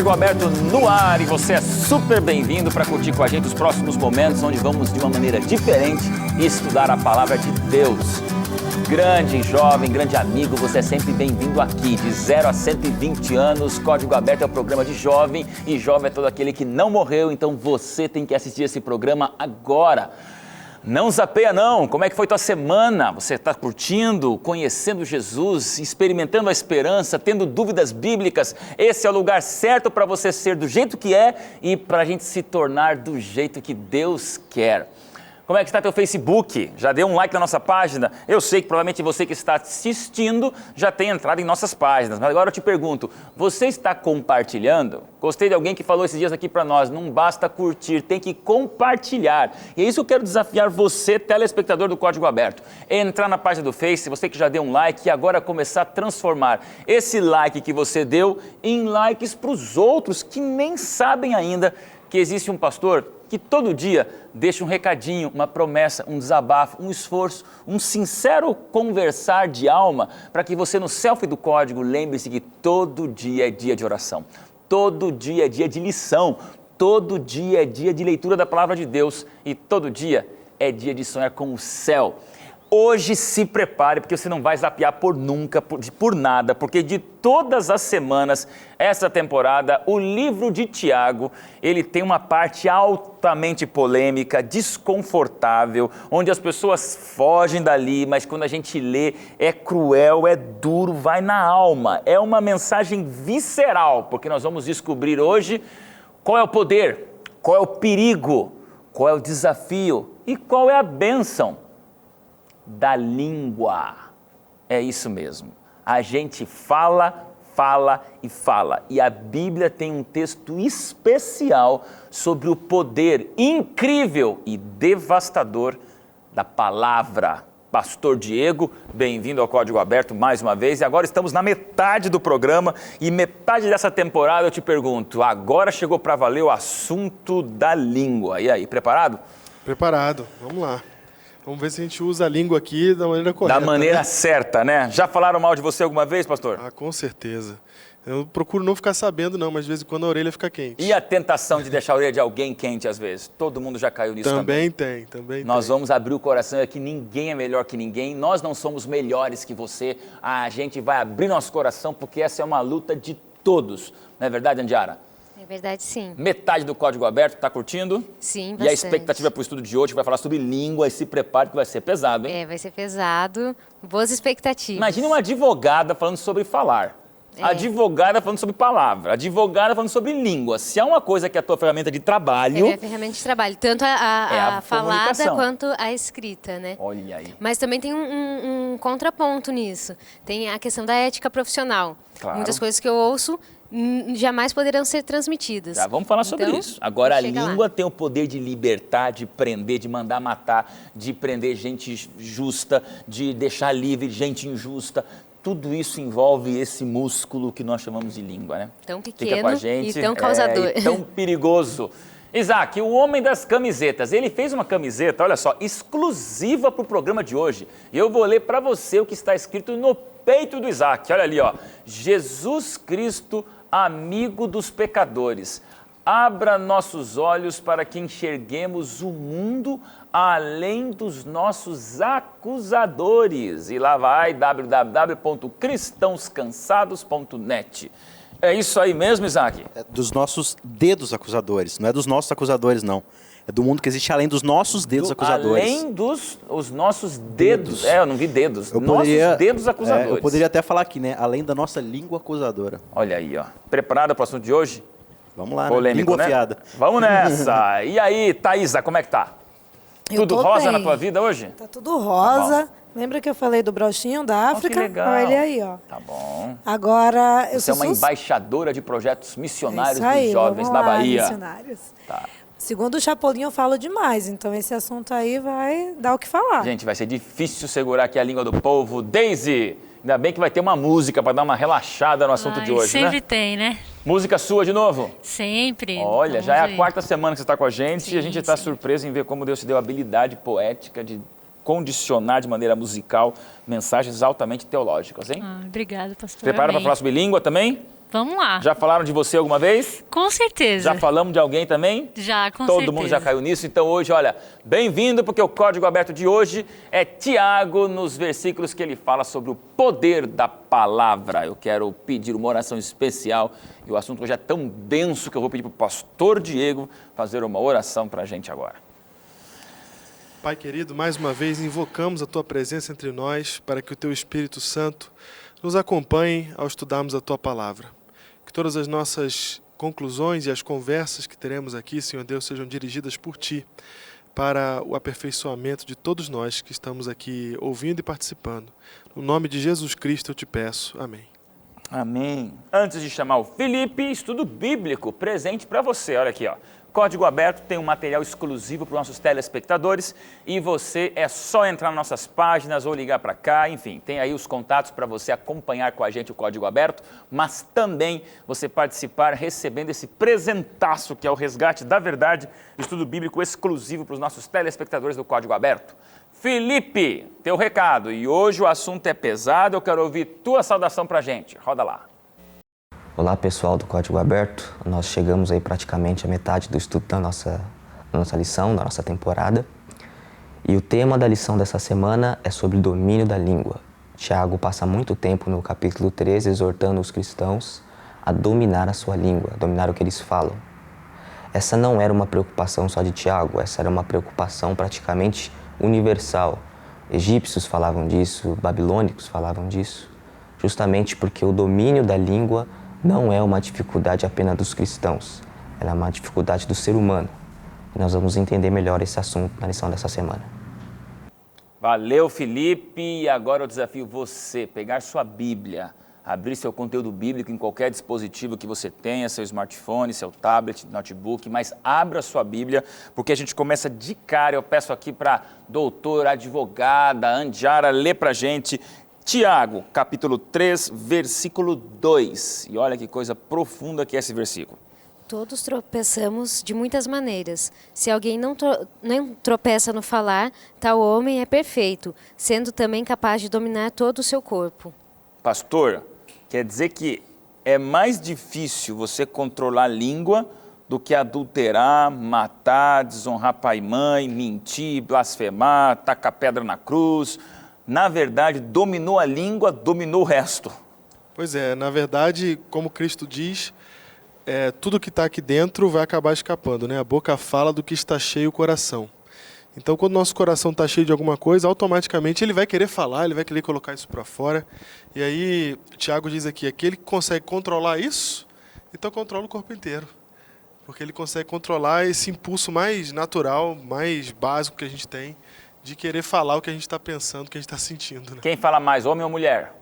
Código Aberto no ar, e você é super bem-vindo para curtir com a gente os próximos momentos onde vamos de uma maneira diferente estudar a palavra de Deus. Grande jovem, grande amigo, você é sempre bem-vindo aqui, de 0 a 120 anos. Código Aberto é o programa de jovem, e jovem é todo aquele que não morreu, então você tem que assistir esse programa agora. Não zapeia não, como é que foi tua semana? Você está curtindo, conhecendo Jesus, experimentando a esperança, tendo dúvidas bíblicas? Esse é o lugar certo para você ser do jeito que é e para a gente se tornar do jeito que Deus quer. Como é que está teu Facebook? Já deu um like na nossa página? Eu sei que provavelmente você que está assistindo já tem entrado em nossas páginas, mas agora eu te pergunto, você está compartilhando? Gostei de alguém que falou esses dias aqui para nós, não basta curtir, tem que compartilhar. E é isso que eu quero desafiar você, telespectador do Código Aberto. Entrar na página do Face, você que já deu um like, e agora começar a transformar esse like que você deu em likes para os outros que nem sabem ainda que existe um pastor que todo dia deixa um recadinho, uma promessa, um desabafo, um esforço, um sincero conversar de alma, para que você no selfie do Código lembre-se que todo dia é dia de oração, todo dia é dia de lição, todo dia é dia de leitura da palavra de Deus e todo dia é dia de sonhar com o céu. Hoje se prepare, porque você não vai zapear por nunca, por nada, porque de todas as semanas, essa temporada, o livro de Tiago, ele tem uma parte altamente polêmica, desconfortável, onde as pessoas fogem dali, mas quando a gente lê, é cruel, é duro, vai na alma. É uma mensagem visceral, porque nós vamos descobrir hoje qual é o poder, qual é o perigo, qual é o desafio e qual é a bênção da língua. É isso mesmo. A gente fala e fala. E a Bíblia tem um texto especial sobre o poder incrível e devastador da palavra. Pastor Diego, bem-vindo ao Código Aberto mais uma vez. E agora estamos na metade do programa e metade dessa temporada eu te pergunto, agora chegou para valer o assunto da língua. E aí, preparado? Preparado, vamos lá. Vamos ver se a gente usa a língua aqui da maneira correta. Da maneira, né? certa, né? Já falaram mal de você alguma vez, pastor? Ah, com certeza. Eu procuro não ficar sabendo não, mas de vez em quando a orelha fica quente. E a tentação de deixar a orelha de alguém quente às vezes? Todo mundo já caiu nisso também. Também tem. Nós vamos abrir o coração aqui, ninguém é melhor que ninguém, nós não somos melhores que você, a gente vai abrir nosso coração porque essa é uma luta de todos. Não é verdade, Andiara? É verdade, sim. Metade do Código Aberto, tá curtindo? Sim, bastante. E a expectativa para o estudo de hoje, que vai falar sobre língua, e se prepare que vai ser pesado, hein? É, vai ser pesado. Boas expectativas. Imagina uma advogada falando sobre falar. Advogada falando sobre palavra, advogada falando sobre língua. Se há uma coisa que é a tua ferramenta de trabalho... É a ferramenta de trabalho, tanto a falada quanto a escrita, né? Olha aí. Mas também tem um contraponto nisso. Tem a questão da ética profissional. Claro. Muitas coisas que eu ouço jamais poderão ser transmitidas. Já vamos falar sobre isso. Agora, a língua tem o poder de libertar, de prender, de mandar matar, de prender gente justa, de deixar livre gente injusta. Tudo isso envolve esse músculo que nós chamamos de língua, né? Tão Fica pequeno com a gente, e tão causador. E tão perigoso. Isaac, o homem das camisetas, ele fez uma camiseta, olha só, exclusiva para o programa de hoje. E eu vou ler para você o que está escrito no peito do Isaac. Olha ali, ó. Jesus Cristo, amigo dos pecadores. Abra nossos olhos para que enxerguemos o mundo além dos nossos acusadores. E lá vai www.cristãoscansados.net. É isso aí mesmo, Isaac? É dos nossos dedos acusadores, não é dos nossos acusadores, não. É do mundo que existe além dos nossos dedos acusadores. Além dos os nossos dedos. Eu não vi dedos. Dedos acusadores. Eu poderia até falar aqui, né? Além da nossa língua acusadora. Olha aí, ó. Preparada para o assunto de hoje? Vamos lá, polêmico, né? Língua né? afiada. Vamos nessa. E aí, Thaísa, como é que tá? Tudo rosa bem. na tua vida hoje? Tá tudo rosa. Tá Lembra que eu falei do brochinho da África? que legal. Olha ele aí, ó. Tá bom. Agora, eu Você é sou uma embaixadora de projetos missionários isso aí, dos jovens vamos da lá, Bahia. missionários. Tá. Segundo o Chapolin, eu falo demais, então esse assunto aí vai dar o que falar. Gente, vai ser difícil segurar aqui a língua do povo. Daisy, ainda bem que vai ter uma música para dar uma relaxada no assunto de hoje, sempre né? tem, né? Música sua de novo? Sempre. Olha, Vamos já é a ver. quarta semana que você está com a gente Sim, e a gente está sim. surpreso em ver como Deus te deu a habilidade poética de condicionar de maneira musical mensagens altamente teológicas, hein? Obrigada, pastor. Prepara para Amém. falar sobre língua também? Vamos lá. Já falaram de você alguma vez? Com certeza. Já falamos de alguém também? Já, com Todo certeza. mundo já caiu nisso, então hoje, olha, bem-vindo, porque o código aberto de hoje é Tiago, nos versículos que ele fala sobre o poder da palavra. Eu quero pedir uma oração especial, e o assunto hoje é tão denso que eu vou pedir para o pastor Diego fazer uma oração para a gente agora. Pai querido, mais uma vez invocamos a Tua presença entre nós para que o Teu Espírito Santo nos acompanhe ao estudarmos a Tua palavra. Que todas as nossas conclusões e as conversas que teremos aqui, Senhor Deus, sejam dirigidas por Ti para o aperfeiçoamento de todos nós que estamos aqui ouvindo e participando. No nome de Jesus Cristo eu te peço. Amém. Amém. Antes de chamar o Felipe, estudo bíblico presente para você. Olha aqui, ó. Código Aberto tem um material exclusivo para os nossos telespectadores e você é só entrar nas nossas páginas ou ligar para cá, enfim, tem aí os contatos para você acompanhar com a gente o Código Aberto, mas também você participar recebendo esse presentaço que é o Resgate da Verdade, estudo bíblico exclusivo para os nossos telespectadores do Código Aberto. Felipe, teu recado, e hoje o assunto é pesado, eu quero ouvir tua saudação para a gente, roda lá. Olá pessoal do Código Aberto, nós chegamos aí praticamente à metade do estudo da nossa lição, da nossa temporada. E o tema da lição dessa semana é sobre o domínio da língua. Tiago passa muito tempo no capítulo 13 exortando os cristãos a dominar a sua língua, a dominar o que eles falam. Essa não era uma preocupação só de Tiago, essa era uma preocupação praticamente universal. Egípcios falavam disso, babilônicos falavam disso, justamente porque o domínio da língua não é uma dificuldade apenas dos cristãos, ela é uma dificuldade do ser humano. E nós vamos entender melhor esse assunto na lição dessa semana. Valeu, Felipe. E agora eu desafio você, pegar sua Bíblia, abrir seu conteúdo bíblico em qualquer dispositivo que você tenha, seu smartphone, seu tablet, notebook, mas abra sua Bíblia, porque a gente começa de cara. Eu peço aqui para a doutora, advogada, Andiara, ler para a gente Tiago, capítulo 3, versículo 2. E olha que coisa profunda que é esse versículo. Todos tropeçamos de muitas maneiras. Se alguém não tropeça no falar, tal homem é perfeito, sendo também capaz de dominar todo o seu corpo. Pastor, quer dizer que é mais difícil você controlar a língua do que adulterar, matar, desonrar pai e mãe, mentir, blasfemar, tacar pedra na cruz. Na verdade, dominou a língua, dominou o resto. Pois é, na verdade, como Cristo diz, tudo que está aqui dentro vai acabar escapando, né? A boca fala do que está cheio o coração. Então, quando o nosso coração está cheio de alguma coisa, automaticamente ele vai querer falar, ele vai querer colocar isso para fora. E aí, o Tiago diz aqui, aquele que consegue controlar isso, então controla o corpo inteiro. Porque ele consegue controlar esse impulso mais natural, mais básico que a gente tem, de querer falar o que a gente está pensando, o que a gente está sentindo. Né? Quem fala mais, homem ou mulher?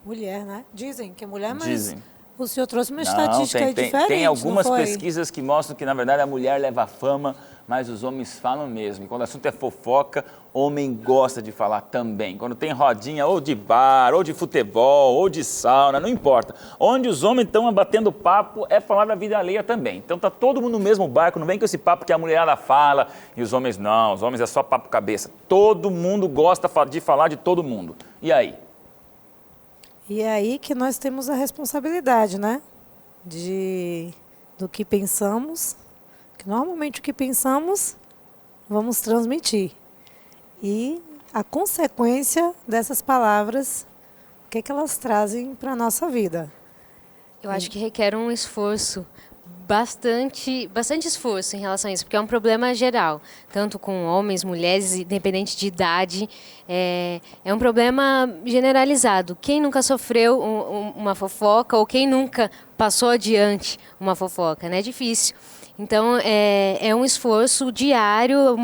Mulher, né? Dizem que é mulher, mas Dizem. o senhor trouxe uma Não, estatística aí diferente, tem algumas não foi? pesquisas que mostram que, na verdade, a mulher leva a fama, mas os homens falam mesmo. E quando o assunto é fofoca, homem gosta de falar também. Quando tem rodinha ou de bar, ou de futebol, ou de sauna, não importa. Onde os homens estão batendo papo é falar da vida alheia também. Então tá todo mundo no mesmo barco, não vem com esse papo que a mulherada fala e os homens não. Os homens é só papo cabeça. Todo mundo gosta de falar de todo mundo. E aí? E é aí que nós temos a responsabilidade, né? Do que pensamos, que normalmente o que pensamos vamos transmitir. E a consequência dessas palavras, o que é que elas trazem para a nossa vida. Eu acho que requer um esforço, bastante esforço em relação a isso, porque é um problema geral, tanto com homens, mulheres, independente de idade, é um problema generalizado. Quem nunca sofreu uma fofoca ou quem nunca passou adiante uma fofoca, né? É difícil. Então, é um esforço diário,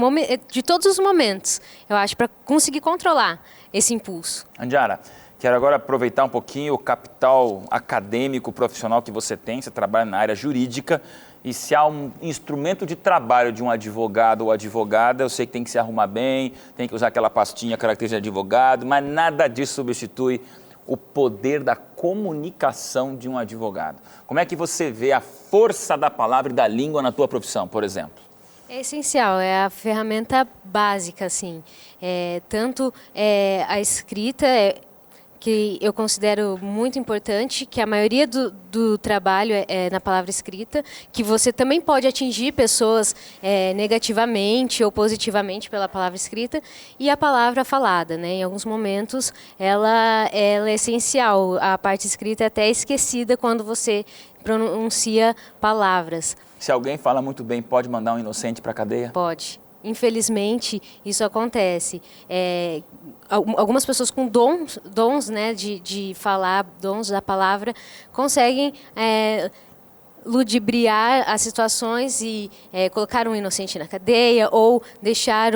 de todos os momentos, eu acho, para conseguir controlar esse impulso. Andiara, quero agora aproveitar um pouquinho o capital acadêmico, profissional que você tem. Você trabalha na área jurídica E se há um instrumento de trabalho de um advogado ou advogada, eu sei que tem que se arrumar bem, tem que usar aquela pastinha característica de advogado, mas nada disso substitui o poder da comunicação de um advogado. Como é que você vê a força da palavra e da língua na tua profissão, por exemplo? É essencial, é a ferramenta básica, assim. Tanto a escrita, que eu considero muito importante, que a maioria do trabalho é na palavra escrita, que você também pode atingir pessoas negativamente ou positivamente pela palavra escrita, e a palavra falada, né? Em alguns momentos ela é essencial, a parte escrita é até esquecida quando você pronuncia palavras. Se alguém fala muito bem, pode mandar um inocente para a cadeia? Pode. Infelizmente, isso acontece. Algumas pessoas com dons, né, de falar, dons da palavra, conseguem ludibriar as situações e colocar um inocente na cadeia ou deixar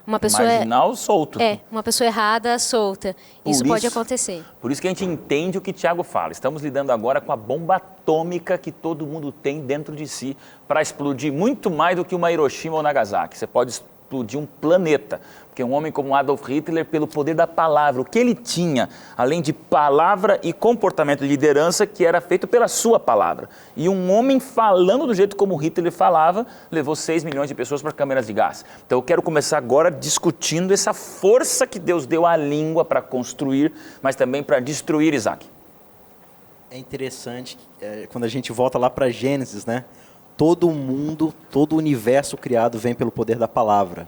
uma pessoa... Marginal solto. Uma pessoa errada solta. Isso pode acontecer. Por isso que a gente entende o que Tiago fala. Estamos lidando agora com a bomba atômica que todo mundo tem dentro de si para explodir muito mais do que uma Hiroshima ou Nagasaki. Você pode explodir um planeta. Porque um homem como Adolf Hitler, pelo poder da palavra, o que ele tinha, além de palavra e comportamento de liderança, que era feito pela sua palavra. E um homem falando do jeito como Hitler falava, levou 6 milhões de pessoas para câmeras de gás. Então eu quero começar agora discutindo essa força que Deus deu à língua para construir, mas também para destruir, Isaac. É interessante, quando a gente volta lá para Gênesis, né? Todo mundo, todo o universo criado vem pelo poder da palavra.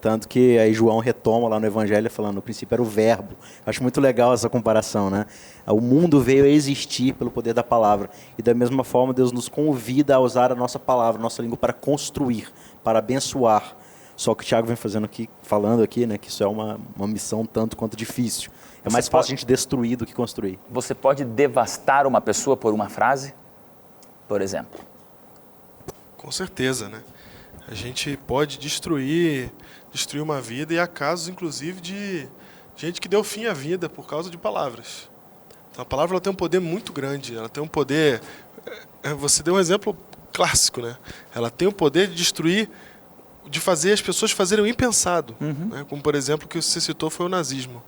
Tanto que aí João retoma lá no Evangelho falando, no princípio era o verbo. Acho muito legal essa comparação, né? O mundo veio a existir pelo poder da palavra. E da mesma forma Deus nos convida a usar a nossa palavra, a nossa língua para construir, para abençoar. Só que o Tiago vem falando aqui, né, que isso é uma missão tanto quanto difícil. É mais fácil a gente destruir do que construir. Você pode devastar uma pessoa por uma frase, por exemplo? Com certeza, né? A gente pode destruir uma vida, e há casos, inclusive, de gente que deu fim à vida por causa de palavras. Então, a palavra ela tem um poder muito grande, ela tem um poder... Você deu um exemplo clássico, né? Ela tem o poder de destruir, de fazer as pessoas fazerem o impensado. Né? Como, por exemplo, o que você citou foi o nazismo.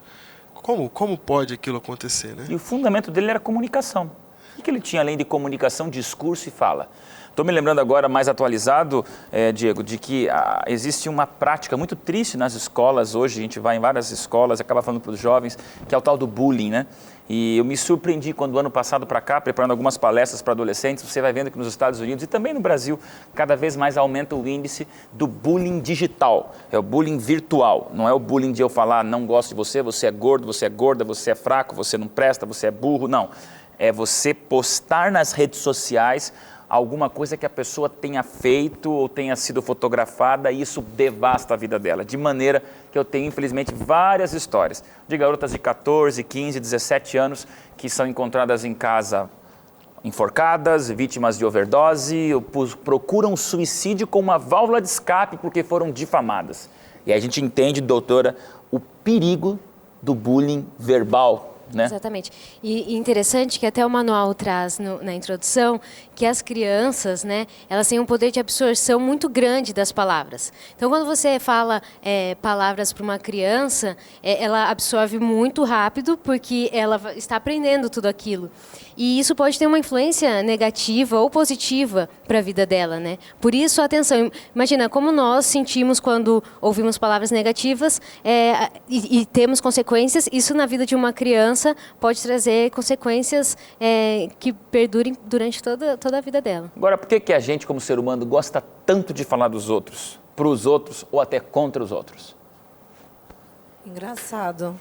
Como pode aquilo acontecer, né? E o fundamento dele era comunicação. O que ele tinha além de comunicação, discurso e fala? Estou me lembrando agora, mais atualizado, Diego, de que existe uma prática muito triste nas escolas hoje, a gente vai em várias escolas, acaba falando para os jovens, que é o tal do bullying, né? E eu me surpreendi quando, ano passado para cá, preparando algumas palestras para adolescentes, você vai vendo que nos Estados Unidos e também no Brasil, cada vez mais aumenta o índice do bullying digital. É o bullying virtual, não é o bullying de eu falar não gosto de você, você é gordo, você é gorda, você é fraco, você não presta, você é burro, não. É você postar nas redes sociais alguma coisa que a pessoa tenha feito ou tenha sido fotografada e isso devasta a vida dela. De maneira que eu tenho, infelizmente, várias histórias de garotas de 14, 15, 17 anos que são encontradas em casa enforcadas, vítimas de overdose, procuram suicídio com uma válvula de escape porque foram difamadas. E aí a gente entende, doutora, o perigo do bullying verbal, né? Exatamente. E interessante que até o manual traz na introdução que as crianças, né, elas têm um poder de absorção muito grande das palavras. Então, quando você fala palavras para uma criança, ela absorve muito rápido porque ela está aprendendo tudo aquilo. E isso pode ter uma influência negativa ou positiva para a vida dela, né? Por isso, atenção, imagina como nós sentimos quando ouvimos palavras negativas e temos consequências. Isso na vida de uma criança pode trazer consequências que perdurem durante toda a vida dela. Agora, por que a gente, como ser humano, gosta tanto de falar dos outros, para os outros ou até contra os outros? Engraçado.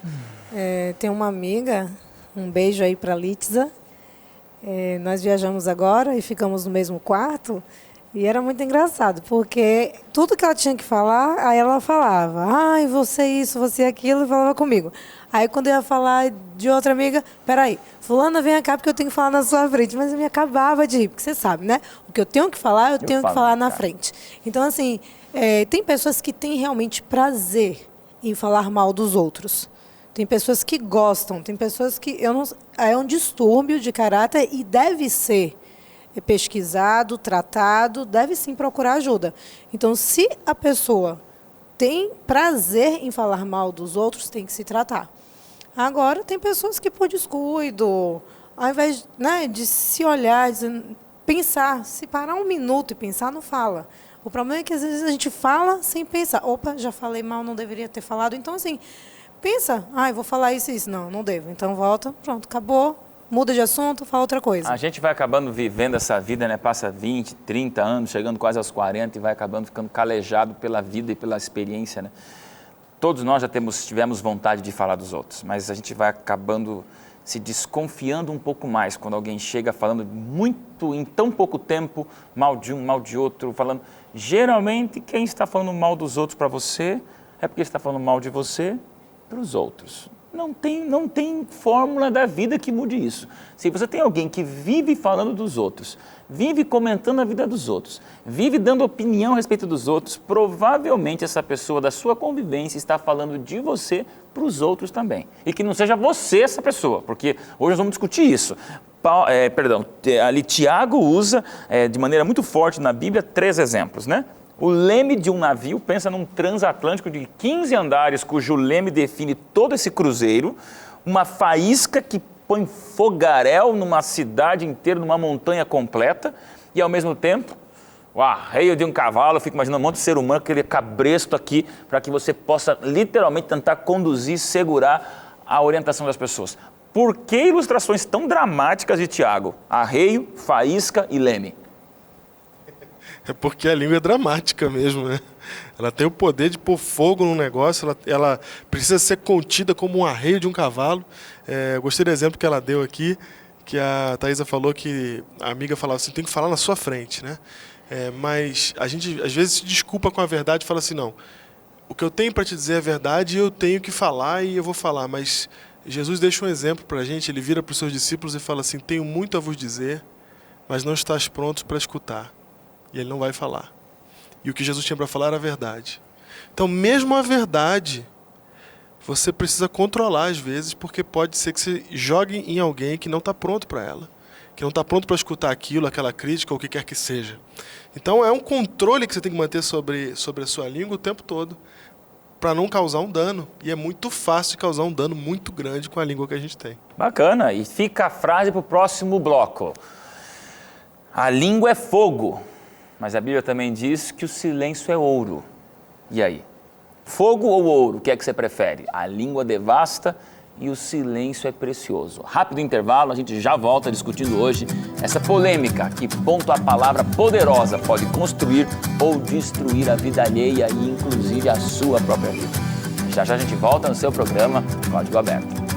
Tem uma amiga, um beijo aí para a Litza. Nós viajamos agora e ficamos no mesmo quarto. E era muito engraçado, porque tudo que ela tinha que falar, aí ela falava, ai, você isso, você aquilo, e falava comigo. Aí quando eu ia falar de outra amiga, peraí, fulana, vem cá porque eu tenho que falar na sua frente. Mas eu me acabava de ir, porque você sabe, né? O que eu tenho que falar, eu tenho que falar na frente. Então, assim, tem pessoas que têm realmente prazer em falar mal dos outros. Tem pessoas que gostam, tem pessoas que é um distúrbio de caráter e deve ser pesquisado, tratado, deve sim procurar ajuda. Então, se a pessoa tem prazer em falar mal dos outros, tem que se tratar. Agora, tem pessoas que, por descuido, ao invés, né, de se olhar, de pensar, se parar um minuto e pensar, não fala. O problema é que, às vezes, a gente fala sem pensar. Opa, já falei mal, não deveria ter falado. Então, assim, pensa, eu vou falar isso e isso. Não, não devo. Então, volta, pronto, acabou. Muda de assunto, fala outra coisa. A gente vai acabando vivendo essa vida, né? Passa 20, 30 anos, chegando quase aos 40 e vai acabando ficando calejado pela vida e pela experiência, né? Todos nós já tivemos vontade de falar dos outros, mas a gente vai acabando se desconfiando um pouco mais quando alguém chega falando muito, em tão pouco tempo, mal de um, mal de outro, falando. Geralmente, quem está falando mal dos outros para você é porque está falando mal de você para os outros. Não tem fórmula da vida que mude isso. Se você tem alguém que vive falando dos outros, vive comentando a vida dos outros, vive dando opinião a respeito dos outros, provavelmente essa pessoa da sua convivência está falando de você para os outros também. E que não seja você essa pessoa, porque hoje nós vamos discutir isso. Ali Tiago usa de maneira muito forte na Bíblia 3 exemplos, né? O leme de um navio, pensa num transatlântico de 15 andares, cujo leme define todo esse cruzeiro, uma faísca que põe fogaréu numa cidade inteira, numa montanha completa, e ao mesmo tempo, o arreio de um cavalo. Eu fico imaginando um monte de ser humano, aquele cabresto aqui, para que você possa literalmente tentar conduzir, segurar a orientação das pessoas. Por que ilustrações tão dramáticas de Tiago? Arreio, faísca e leme. É porque a língua é dramática mesmo, né? Ela tem o poder de pôr fogo num negócio, ela precisa ser contida como um arreio de um cavalo. Gostei do exemplo que ela deu aqui, que a Thaisa falou que a amiga falava assim, tem que falar na sua frente, né? Mas a gente às vezes se desculpa com a verdade e fala assim, não, o que eu tenho para te dizer é verdade, eu tenho que falar e eu vou falar. Mas Jesus deixa um exemplo para a gente, ele vira para os seus discípulos e fala assim, tenho muito a vos dizer, mas não estás prontos para escutar. E ele não vai falar. E o que Jesus tinha para falar era a verdade. Então, mesmo a verdade, você precisa controlar às vezes, porque pode ser que você jogue em alguém que não está pronto para ela, que não está pronto para escutar aquilo, aquela crítica, ou o que quer que seja. Então, é um controle que você tem que manter sobre a sua língua o tempo todo, para não causar um dano. E é muito fácil de causar um dano muito grande com a língua que a gente tem. Bacana. E fica a frase para o próximo bloco. A língua é fogo. Mas a Bíblia também diz que o silêncio é ouro. E aí? Fogo ou ouro? O que é que você prefere? A língua devasta e o silêncio é precioso. Rápido intervalo, a gente já volta discutindo hoje essa polêmica. Que ponto a palavra poderosa pode construir ou destruir a vida alheia e inclusive a sua própria vida. Já já a gente volta no seu programa Código Aberto.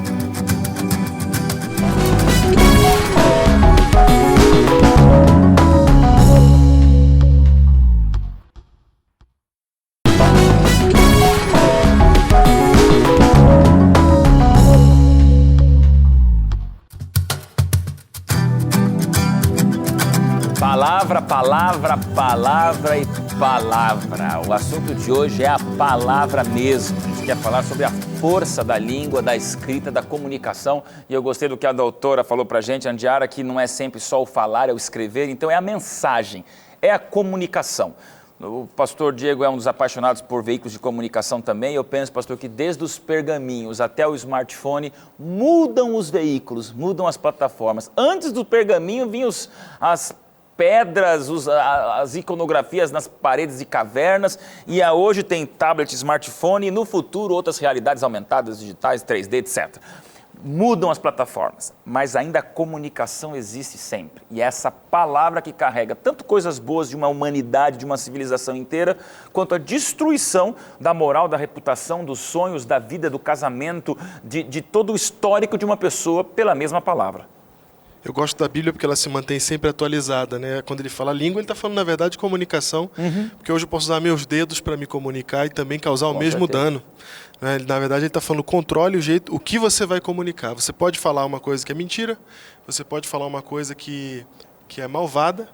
Palavra e palavra. O assunto de hoje é a palavra mesmo. A gente quer falar sobre a força da língua, da escrita, da comunicação. E eu gostei do que a doutora falou pra gente, Andiara, que não é sempre só o falar, é o escrever. Então é a mensagem, é a comunicação. O pastor Diego é um dos apaixonados por veículos de comunicação também. Eu penso, pastor, que desde os pergaminhos até o smartphone, mudam os veículos, mudam as plataformas. Antes do pergaminho vinham as pedras, as iconografias nas paredes de cavernas, e hoje tem tablet, smartphone, e no futuro outras realidades aumentadas, digitais, 3D, etc. Mudam as plataformas, mas ainda a comunicação existe sempre. E é essa palavra que carrega tanto coisas boas de uma humanidade, de uma civilização inteira, quanto a destruição da moral, da reputação, dos sonhos, da vida, do casamento, de todo o histórico de uma pessoa pela mesma palavra. Eu gosto da Bíblia porque ela se mantém sempre atualizada, né? Quando ele fala língua, ele está falando, na verdade, de comunicação, porque hoje eu posso usar meus dedos para me comunicar e também causar o mesmo dano. Né? Na verdade, ele está falando controle o que você vai comunicar. Você pode falar uma coisa que é mentira, você pode falar uma coisa que é malvada,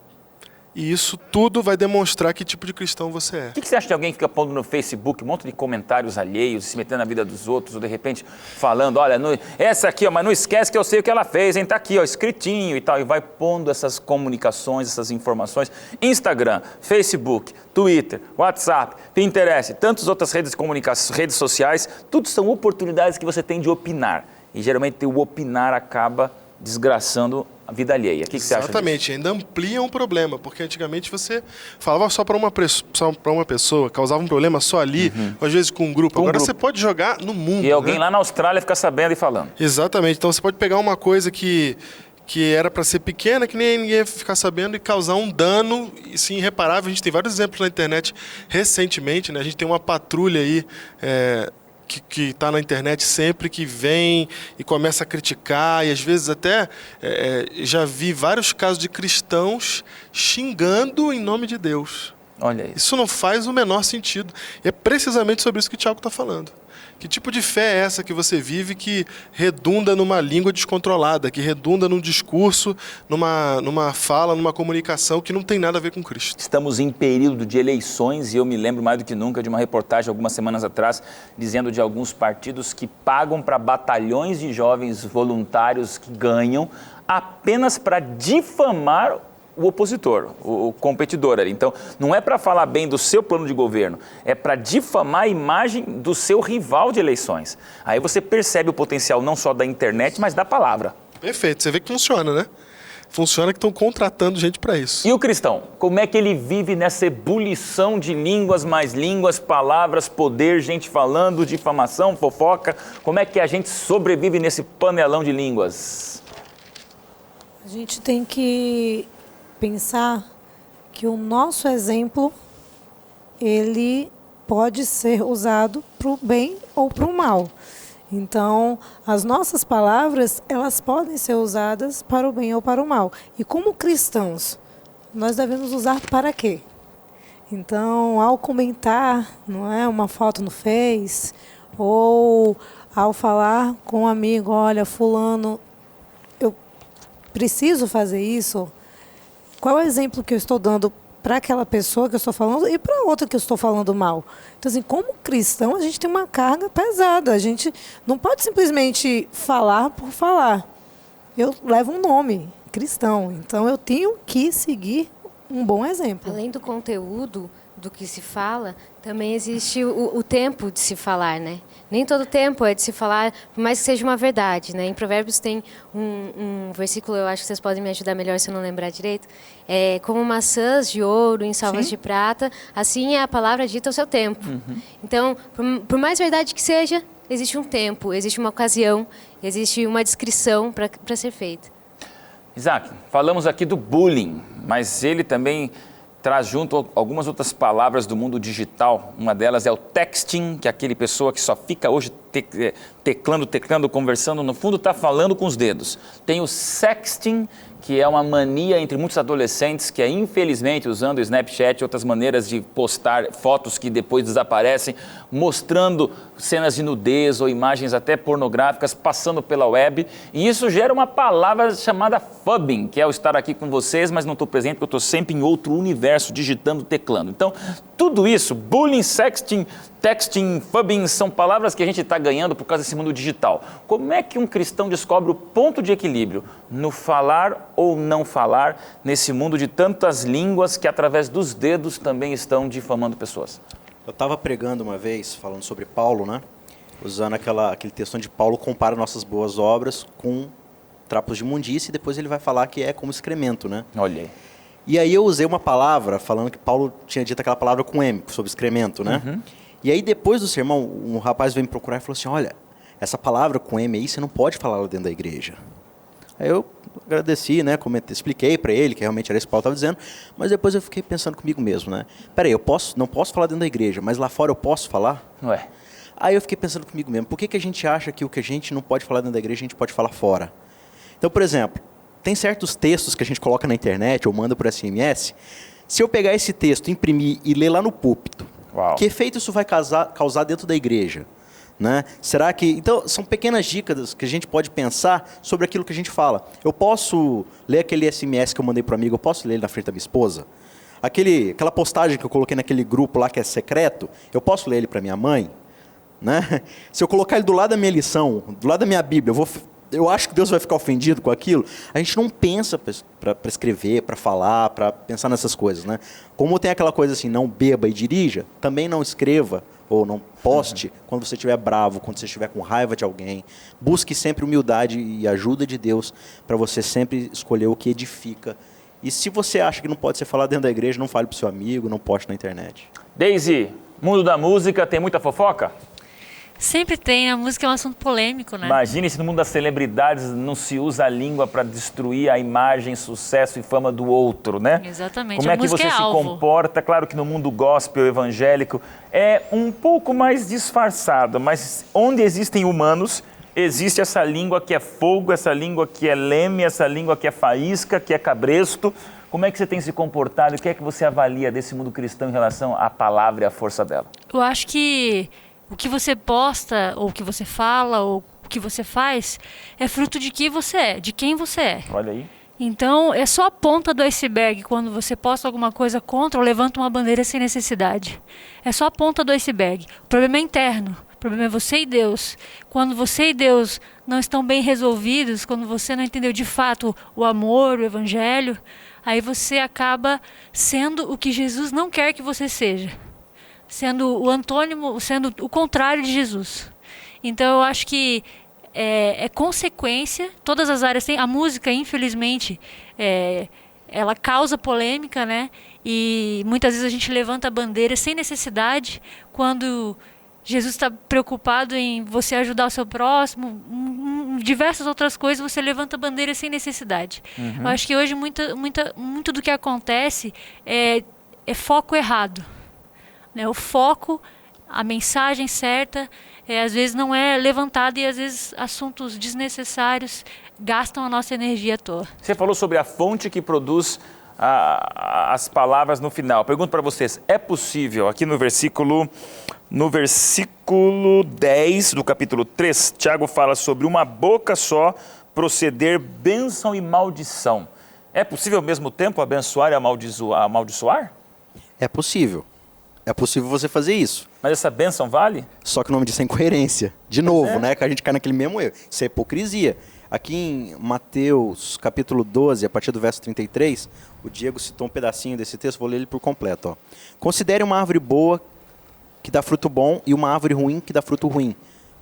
e isso tudo vai demonstrar que tipo de cristão você é. O que você acha de alguém que fica pondo no Facebook um monte de comentários alheios, se metendo na vida dos outros, ou de repente falando, olha, essa aqui, ó, mas não esquece que eu sei o que ela fez, hein? Tá aqui, ó, escritinho e tal, e vai pondo essas comunicações, essas informações. Instagram, Facebook, Twitter, WhatsApp, Pinterest, tantas outras redes de comunicação, redes sociais, tudo são oportunidades que você tem de opinar. E geralmente o opinar acaba desgraçando a vida alheia. O que você acha disso? Exatamente, ainda amplia um problema, porque antigamente você falava só para uma pessoa, causava um problema só ali, ou às vezes com um grupo. Agora você pode jogar no mundo. E alguém né? lá na Austrália fica sabendo e falando. Exatamente, então você pode pegar uma coisa que era para ser pequena, que nem ninguém ia ficar sabendo, e causar um dano, sim, irreparável. A gente tem vários exemplos na internet recentemente, né? A gente tem uma patrulha aí, que está na internet sempre, que vem e começa a criticar, e às vezes até já vi vários casos de cristãos xingando em nome de Deus. Olha isso. Isso não faz o menor sentido. E é precisamente sobre isso que o Tiago está falando. Que tipo de fé é essa que você vive que redunda numa língua descontrolada, que redunda num discurso, numa fala, numa comunicação que não tem nada a ver com Cristo? Estamos em período de eleições e eu me lembro mais do que nunca de uma reportagem algumas semanas atrás dizendo de alguns partidos que pagam para batalhões de jovens voluntários que ganham apenas para difamar o opositor, o competidor ali. Então, não é para falar bem do seu plano de governo, é para difamar a imagem do seu rival de eleições. Aí você percebe o potencial não só da internet, mas da palavra. Perfeito, você vê que funciona, né? Funciona que estão contratando gente para isso. E o cristão, como é que ele vive nessa ebulição de línguas, mais línguas, palavras, poder, gente falando, difamação, fofoca? Como é que a gente sobrevive nesse panelão de línguas? A gente tem que pensar que o nosso exemplo, ele pode ser usado para o bem ou para o mal. Então, as nossas palavras, elas podem ser usadas para o bem ou para o mal. E como cristãos, nós devemos usar para quê? Então, ao comentar, não é, uma foto no Face, ou ao falar com um amigo, olha, fulano, eu preciso fazer isso. Qual é o exemplo que eu estou dando para aquela pessoa que eu estou falando e para outra que eu estou falando mal? Então, assim, como cristão, a gente tem uma carga pesada. A gente não pode simplesmente falar por falar. Eu levo um nome, cristão. Então, eu tenho que seguir um bom exemplo. Além do conteúdo do que se fala, também existe o tempo de se falar, né? Nem todo tempo é de se falar, por mais que seja uma verdade, né? Em Provérbios tem um versículo, eu acho que vocês podem me ajudar melhor se eu não lembrar direito, como maçãs de ouro em salvas de prata, assim é a palavra dita ao seu tempo. Então, por mais verdade que seja, existe um tempo, existe uma ocasião, existe uma descrição para ser feita. Isaac, falamos aqui do bullying, mas ele também traz junto algumas outras palavras do mundo digital. Uma delas é o texting, que é aquele pessoa que só fica hoje teclando, conversando, no fundo está falando com os dedos. Tem o sexting, que é uma mania entre muitos adolescentes, que é infelizmente usando o Snapchat e outras maneiras de postar fotos que depois desaparecem, mostrando cenas de nudez ou imagens até pornográficas passando pela web. E isso gera uma palavra chamada fubbing, que é o estar aqui com vocês, mas não estou presente porque eu estou sempre em outro universo, digitando, teclando. Então, tudo isso, bullying, sexting, texting, fubbing, são palavras que a gente está ganhando por causa desse mundo digital. Como é que um cristão descobre o ponto de equilíbrio no falar ou não falar nesse mundo de tantas línguas que através dos dedos também estão difamando pessoas? Eu estava pregando uma vez, falando sobre Paulo, né? Usando aquele texto onde Paulo compara nossas boas obras com trapos de imundície, e depois ele vai falar que é como excremento, né? Olha aí. E aí eu usei uma palavra, falando que Paulo tinha dito aquela palavra com M, sobre excremento, né? E aí depois do sermão, um rapaz veio me procurar e falou assim, olha, essa palavra com M aí, você não pode falar lá dentro da igreja. Aí eu agradeci, né, expliquei para ele que realmente era isso que Paulo estava dizendo, mas depois eu fiquei pensando comigo mesmo, né? Peraí, não posso falar dentro da igreja, mas lá fora eu posso falar? Ué. Aí eu fiquei pensando comigo mesmo, por que a gente acha que o que a gente não pode falar dentro da igreja, a gente pode falar fora? Então, por exemplo, tem certos textos que a gente coloca na internet ou manda por SMS, se eu pegar esse texto, imprimir e ler lá no púlpito, que efeito isso vai causar dentro da igreja? Né? Será que... Então, são pequenas dicas que a gente pode pensar sobre aquilo que a gente fala. Eu posso ler aquele SMS que eu mandei para o amigo, eu posso ler ele na frente da minha esposa? Aquela postagem que eu coloquei naquele grupo lá que é secreto, eu posso ler ele para minha mãe? Né? Se eu colocar ele do lado da minha lição, do lado da minha Bíblia, eu acho que Deus vai ficar ofendido com aquilo. A gente não pensa para escrever, para falar, para pensar nessas coisas. Né? Como tem aquela coisa assim, não beba e dirija, também não escreva ou não poste quando você estiver bravo, quando você estiver com raiva de alguém. Busque sempre humildade e ajuda de Deus para você sempre escolher o que edifica. E se você acha que não pode ser falado dentro da igreja, não fale para o seu amigo, não poste na internet. Daisy, mundo da música tem muita fofoca? Sempre tem, a música é um assunto polêmico, né? Imagine se no mundo das celebridades não se usa a língua para destruir a imagem, sucesso e fama do outro, né? Exatamente. Como é que você se comporta? Claro que no mundo gospel, evangélico, é um pouco mais disfarçado, mas onde existem humanos, existe essa língua que é fogo, essa língua que é leme, essa língua que é faísca, que é cabresto. Como é que você tem se comportado? O que é que você avalia desse mundo cristão em relação à palavra e à força dela? Eu acho que o que você posta, ou o que você fala, ou o que você faz, é fruto de quem você é, de quem você é. Olha aí. Então, é só a ponta do iceberg quando você posta alguma coisa contra ou levanta uma bandeira sem necessidade. É só a ponta do iceberg. O problema é interno. O problema é você e Deus. Quando você e Deus não estão bem resolvidos, quando você não entendeu de fato o amor, o evangelho, aí você acaba sendo o que Jesus não quer que você seja. Sendo o antônimo, sendo o contrário de Jesus. Então eu acho que é consequência, todas as áreas têm. A música, infelizmente, ela causa polêmica, né? E muitas vezes a gente levanta a bandeira sem necessidade, quando Jesus está preocupado em você ajudar o seu próximo, diversas outras coisas, você levanta a bandeira sem necessidade. Eu acho que hoje muito do que acontece é foco errado. Né? O foco, a mensagem certa, às vezes não é levantada e às vezes assuntos desnecessários gastam a nossa energia à toa. Você falou sobre a fonte que produz as palavras no final. Pergunto para vocês, é possível, aqui no versículo 10 do capítulo 3, Tiago fala sobre uma boca só proceder bênção e maldição. É possível ao mesmo tempo abençoar e amaldiçoar? É possível. É possível você fazer isso. Mas essa bênção vale? Só que o nome disso é incoerência. De novo, né? Que a gente cai naquele mesmo erro. Isso é hipocrisia. Aqui em Mateus, capítulo 12, a partir do verso 33, o Diego citou um pedacinho desse texto, vou ler ele por completo. Ó. Considere uma árvore boa que dá fruto bom e uma árvore ruim que dá fruto ruim,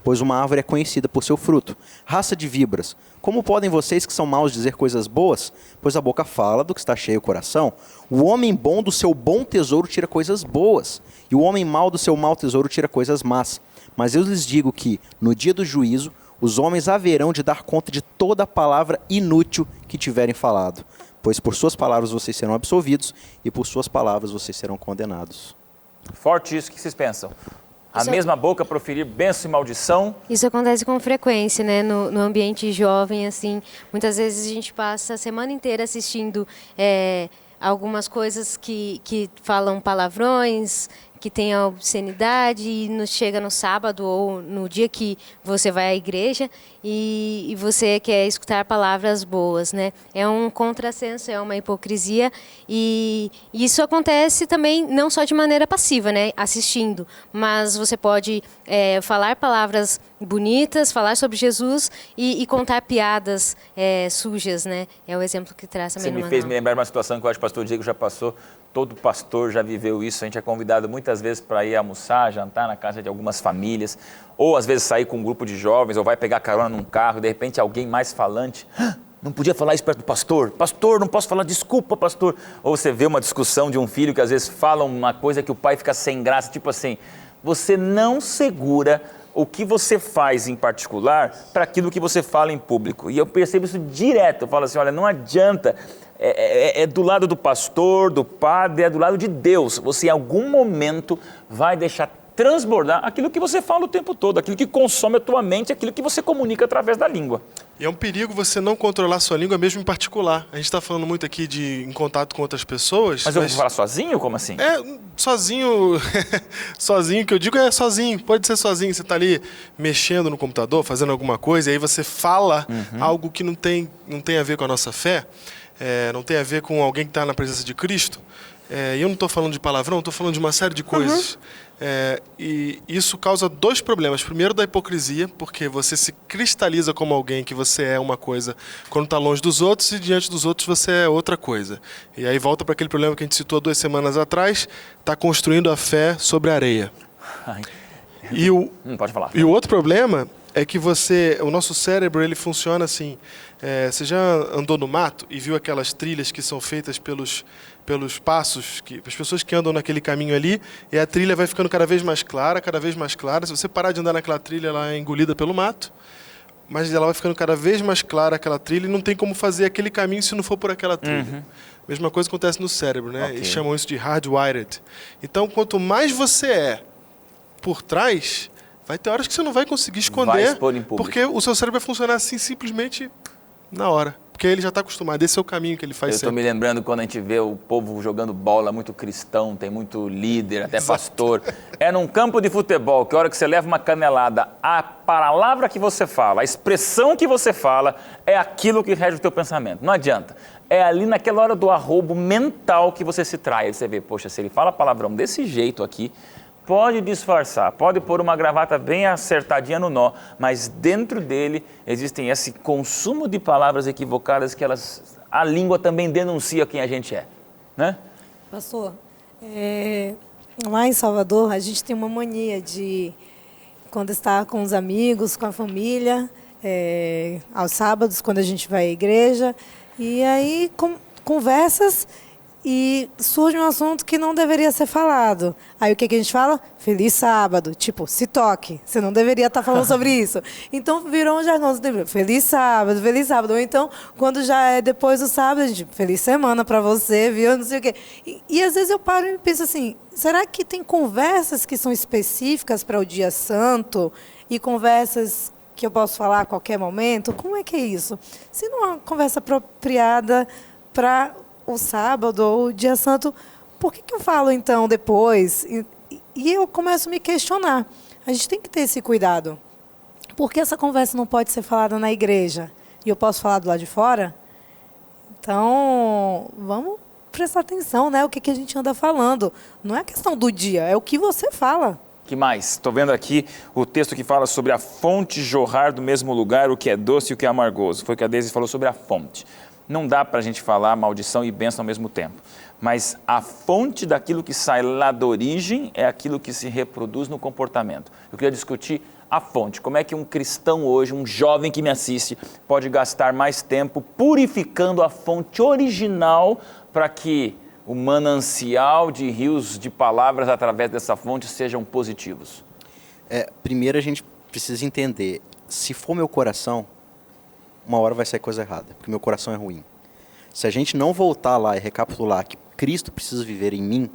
pois uma árvore é conhecida por seu fruto. Raça de víboras, como podem vocês que são maus dizer coisas boas? Pois a boca fala do que está cheio o coração. O homem bom do seu bom tesouro tira coisas boas, e o homem mau do seu mau tesouro tira coisas más. Mas eu lhes digo que, no dia do juízo, os homens haverão de dar conta de toda a palavra inútil que tiverem falado. Pois por suas palavras vocês serão absolvidos, e por suas palavras vocês serão condenados. Forte isso, o que vocês pensam? A mesma boca proferir bênção e maldição. Isso acontece com frequência, né? No ambiente jovem, assim. Muitas vezes a gente passa a semana inteira assistindo algumas coisas que falam palavrões, que tem a obscenidade, e chega no sábado ou no dia que você vai à igreja e você quer escutar palavras boas, né? É um contrassenso, é uma hipocrisia, e isso acontece também não só de maneira passiva, né? Assistindo, mas você pode falar palavras bonitas, falar sobre Jesus e contar piadas sujas, né? É o exemplo que traz também no manual. Você me fez me lembrar de uma situação que eu acho que o pastor Diego já passou. Todo pastor já viveu isso, a gente é convidado muitas vezes para ir almoçar, jantar na casa de algumas famílias, ou às vezes sair com um grupo de jovens, ou vai pegar carona num carro, de repente alguém mais falante, não podia falar isso perto do pastor, pastor, não posso falar, desculpa pastor, ou você vê uma discussão de um filho que às vezes fala uma coisa que o pai fica sem graça, tipo assim, você não segura o que você faz em particular para aquilo que você fala em público, e eu percebo isso direto, eu falo assim, olha, não adianta. É do lado do pastor, do padre, é do lado de Deus. Você em algum momento vai deixar transbordar aquilo que você fala o tempo todo, aquilo que consome a tua mente, aquilo que você comunica através da língua. E é um perigo você não controlar sua língua mesmo em particular. A gente está falando muito aqui em contato com outras pessoas. Mas eu vou falar sozinho? Como assim? Sozinho. Sozinho, que eu digo sozinho. Pode ser sozinho. Você está ali mexendo no computador, fazendo alguma coisa, e aí você fala algo que não tem a ver com a nossa fé. não tem a ver com alguém que está na presença de Cristo. E eu não estou falando de palavrão, estou falando de uma série de coisas. E isso causa dois problemas. Primeiro, da hipocrisia, porque você se cristaliza como alguém que você é uma coisa quando está longe dos outros, e diante dos outros você é outra coisa. E aí volta para aquele problema que a gente citou 2 semanas atrás, está construindo a fé sobre a areia. Pode falar. E o outro problema é que o nosso cérebro, ele funciona assim. Você já andou no mato e viu aquelas trilhas que são feitas pelos passos, as pessoas que andam naquele caminho ali, e a trilha vai ficando cada vez mais clara, cada vez mais clara. Se você parar de andar naquela trilha, ela é engolida pelo mato, mas ela vai ficando cada vez mais clara, aquela trilha, e não tem como fazer aquele caminho se não for por aquela trilha. Mesma coisa acontece no cérebro, né? Eles chamam isso de hardwired. Então, quanto mais você é por trás, vai ter horas que você não vai conseguir esconder, vai expor em público. Porque o seu cérebro vai funcionar assim simplesmente na hora. Porque ele já está acostumado, esse é o caminho que ele faz sempre. Eu estou me lembrando quando a gente vê o povo jogando bola, muito cristão, tem muito líder, até pastor. É num campo de futebol, que a hora que você leva uma canelada, a palavra que você fala, a expressão que você fala, é aquilo que rege o teu pensamento. Não adianta. É ali naquela hora do arrobo mental que você se trai. Aí você vê, poxa, se ele fala palavrão desse jeito aqui, pode disfarçar, pode pôr uma gravata bem acertadinha no nó, mas dentro dele existem esse consumo de palavras equivocadas que a língua também denuncia quem a gente é, né? Pastor, lá em Salvador, a gente tem uma mania de, quando está com os amigos, com a família, aos sábados, quando a gente vai à igreja, e aí conversas, e surge um assunto que não deveria ser falado. Aí o que a gente fala? Feliz sábado. Tipo, se toque. Você não deveria estar falando sobre isso. Então virou um jargão. Feliz sábado, feliz sábado. Ou então, quando já é depois do sábado, a gente, feliz semana para você, viu? Não sei o quê. E às vezes eu paro e penso assim, será que tem conversas que são específicas para o dia santo e conversas que eu posso falar a qualquer momento? Como é que é isso? Se não é uma conversa apropriada para o sábado ou o dia santo, por que eu falo então depois? E eu começo a me questionar. A gente tem que ter esse cuidado. Por que essa conversa não pode ser falada na igreja? E eu posso falar do lado de fora? Então, vamos prestar atenção, né? O que a gente anda falando. Não é questão do dia, é o que você fala. Que mais? Estou vendo aqui o texto que fala sobre a fonte jorrar do mesmo lugar, o que é doce e o que é amargoso. Foi o que a Deise falou sobre a fonte. Não dá para a gente falar maldição e bênção ao mesmo tempo. Mas a fonte daquilo que sai lá da origem é aquilo que se reproduz no comportamento. Eu queria discutir a fonte. Como é que um cristão hoje, um jovem que me assiste, pode gastar mais tempo purificando a fonte original para que o manancial de rios de palavras através dessa fonte sejam positivos? Primeiro a gente precisa entender, se for meu coração, uma hora vai sair coisa errada, porque meu coração é ruim. Se a gente não voltar lá e recapitular que Cristo precisa viver em mim,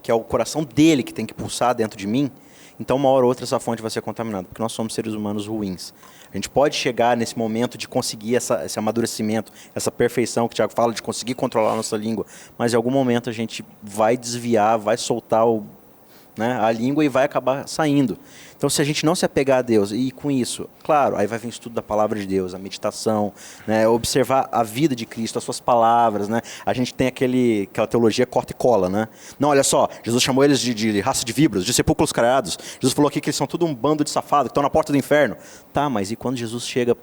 que é o coração dele que tem que pulsar dentro de mim, então uma hora ou outra essa fonte vai ser contaminada, porque nós somos seres humanos ruins. A gente pode chegar nesse momento de conseguir esse amadurecimento, essa perfeição que o Tiago fala, de conseguir controlar a nossa língua, mas em algum momento a gente vai desviar, vai soltar a língua e vai acabar saindo. Então, se a gente não se apegar a Deus, e com isso, claro, aí vai vir o estudo da palavra de Deus, a meditação, né, observar a vida de Cristo, as suas palavras, né? A gente tem aquela teologia corta e cola, né? Não, olha só, Jesus chamou eles de raça de víboras, de sepulcros caiados. Jesus falou aqui que eles são tudo um bando de safados, que estão na porta do inferno. Tá, mas e quando Jesus chega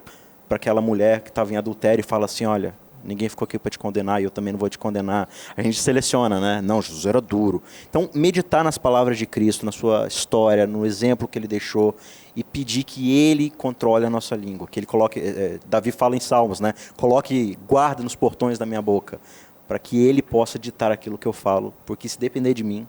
para aquela mulher que estava em adultério e fala assim, olha, ninguém ficou aqui para te condenar e eu também não vou te condenar. A gente seleciona, né? Não, Jesus era duro. Então, meditar nas palavras de Cristo, na sua história, no exemplo que ele deixou e pedir que ele controle a nossa língua. Que ele coloque, Davi fala em Salmos, né? Coloque guarda nos portões da minha boca, para que ele possa ditar aquilo que eu falo, porque se depender de mim...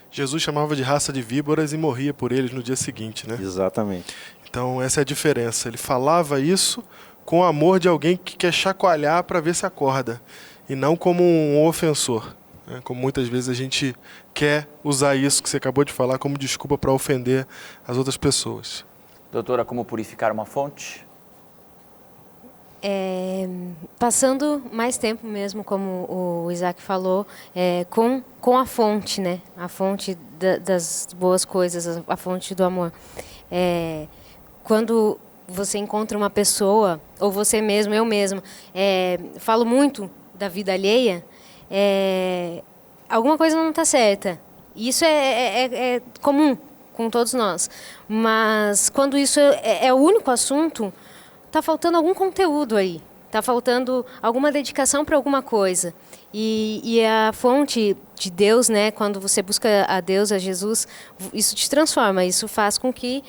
Jesus chamava de raça de víboras e morria por eles no dia seguinte, né? Exatamente. Então, essa é a diferença. Ele falava isso com o amor de alguém que quer chacoalhar para ver se acorda, e não como um ofensor, né? Como muitas vezes a gente quer usar isso que você acabou de falar como desculpa para ofender as outras pessoas. Doutora, como purificar uma fonte? Passando mais tempo mesmo, como o Isaac falou, com a fonte, né? A fonte das boas coisas, a fonte do amor. Quando você encontra uma pessoa, ou você mesmo, eu mesmo, falo muito da vida alheia, alguma coisa não está certa. Isso é comum com todos nós. Mas quando isso é o único assunto, está faltando algum conteúdo aí. Está faltando alguma dedicação para alguma coisa. E a fonte de Deus, né, quando você busca a Deus, a Jesus, isso te transforma. Isso faz com que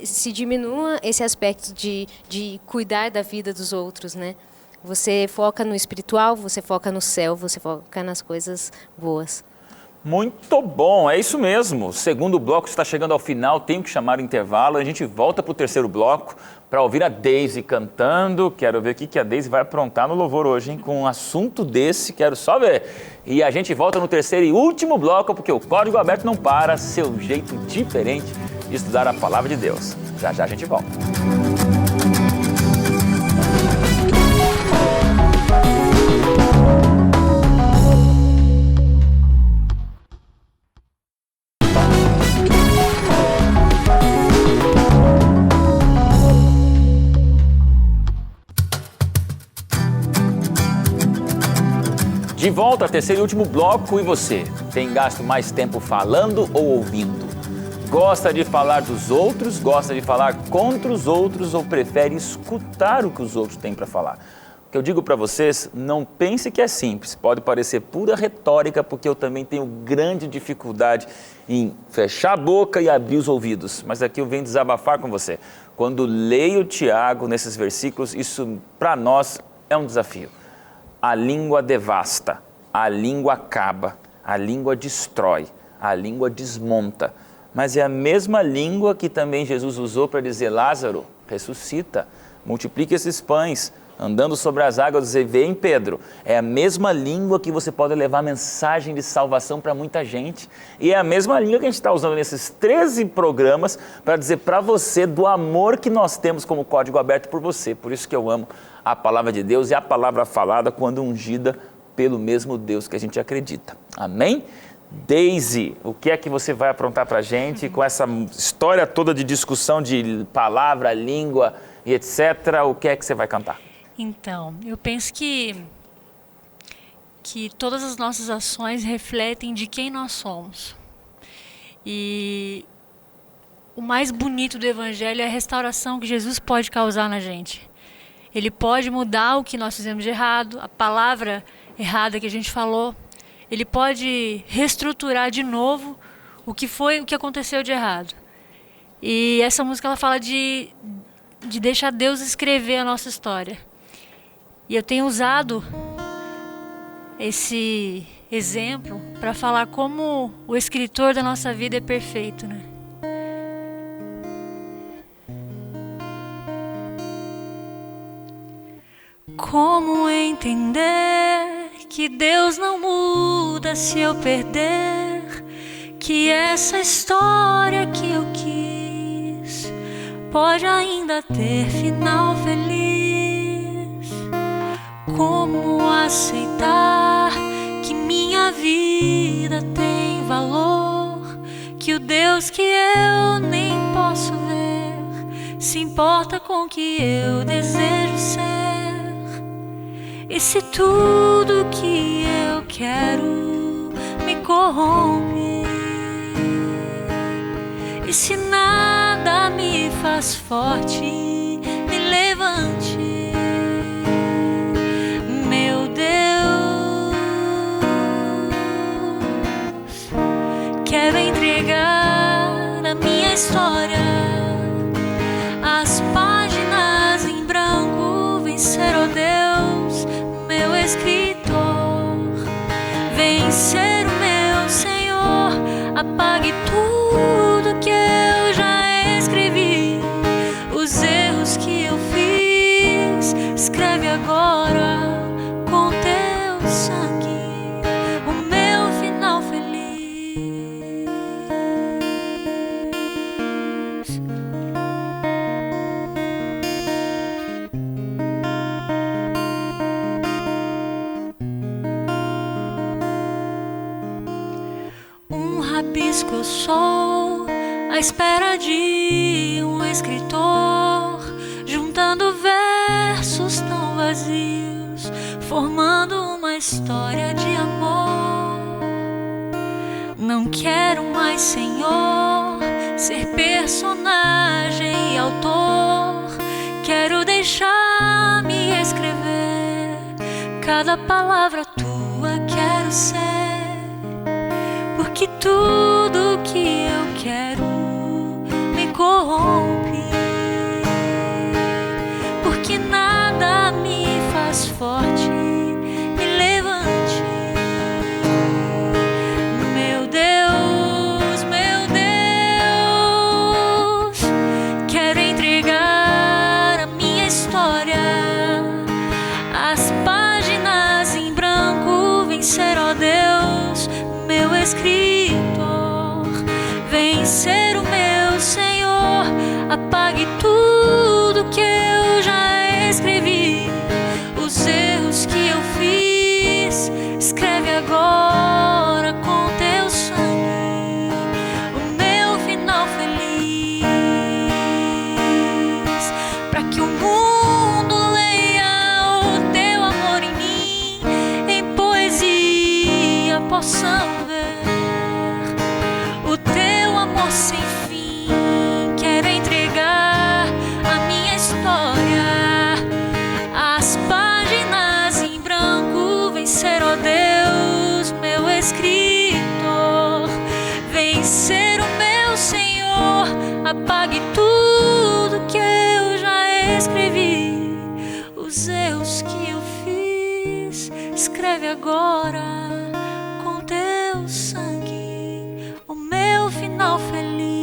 se diminua esse aspecto de cuidar da vida dos outros, né? Você foca no espiritual, você foca no céu, você foca nas coisas boas. Muito bom, é isso mesmo. O segundo bloco está chegando ao final, tenho que chamar o intervalo. A gente volta para o terceiro bloco para ouvir a Deise cantando. Quero ver o que a Deise vai aprontar no louvor hoje, hein? Com um assunto desse, quero só ver. E a gente volta no terceiro e último bloco, porque o Código Aberto não para, seu jeito diferente de estudar a Palavra de Deus. Já já a gente volta. De volta ao terceiro e último bloco, e você? Tem gasto mais tempo falando ou ouvindo? Gosta de falar dos outros, gosta de falar contra os outros ou prefere escutar o que os outros têm para falar? O que eu digo para vocês, não pense que é simples, pode parecer pura retórica, porque eu também tenho grande dificuldade em fechar a boca e abrir os ouvidos, mas aqui eu venho desabafar com você. Quando leio Tiago nesses versículos, isso para nós é um desafio. A língua devasta, a língua acaba, a língua destrói, a língua desmonta. Mas é a mesma língua que também Jesus usou para dizer: Lázaro, ressuscita, multiplique esses pães, andando sobre as águas, dizer: vem Pedro. É a mesma língua que você pode levar mensagem de salvação para muita gente. E é a mesma língua que a gente está usando nesses 13 programas para dizer para você do amor que nós temos como Código Aberto por você. Por isso que eu amo a palavra de Deus e a palavra falada quando ungida pelo mesmo Deus que a gente acredita. Amém? Deise, o que é que você vai aprontar para a gente com essa história toda de discussão de palavra, língua e etc. O que é que você vai cantar? Então, eu penso que todas as nossas ações refletem de quem nós somos. E o mais bonito do Evangelho é a restauração que Jesus pode causar na gente. Ele pode mudar o que nós fizemos de errado, a palavra errada que a gente falou. Ele pode reestruturar de novo o que aconteceu de errado. E essa música ela fala de deixar Deus escrever a nossa história. E eu tenho usado esse exemplo para falar como o escritor da nossa vida é perfeito, né? Como entender que Deus não muda se eu perder, que essa história que eu quis pode ainda ter final feliz? Como aceitar que minha vida tem valor, que o Deus que eu nem posso ver se importa com o que eu desejo ser? E se tudo que eu quero me corrompe, e se nada me faz forte, me levante, meu Deus, quero entregar a minha história, as páginas em branco, vencer, oh Deus, meu escritor, vem ser o meu Senhor, apague tudo que eu já escrevi, os erros que eu fiz, escreve agora com teu sangue o meu final feliz. Rabisco eu sou, à espera de um escritor, juntando versos tão vazios, formando história de amor. Não quero mais, Senhor, ser personagem e autor. Quero deixar-me escrever cada palavra tua, quero ser. Porque tudo que eu quero me corrompe. Porque nada me faz forte, me levante. Meu Deus, quero entregar a minha história. As páginas em branco, vencer, ó Deus, meu escritor. Vencer o meu Senhor, apague tudo que eu já escrevi. Os erros que eu fiz, escreve agora com teu sangue o meu final feliz. Para que o mundo leia o teu amor em mim, em poesia possam ver o teu amor sem fim. Quero entregar a minha história, as páginas em branco, vencer, ó Deus, meu escritor. Vencer o meu Senhor, apague tudo que eu já escrevi. Os erros que eu fiz, escreve agora com teu sangue o meu final feliz.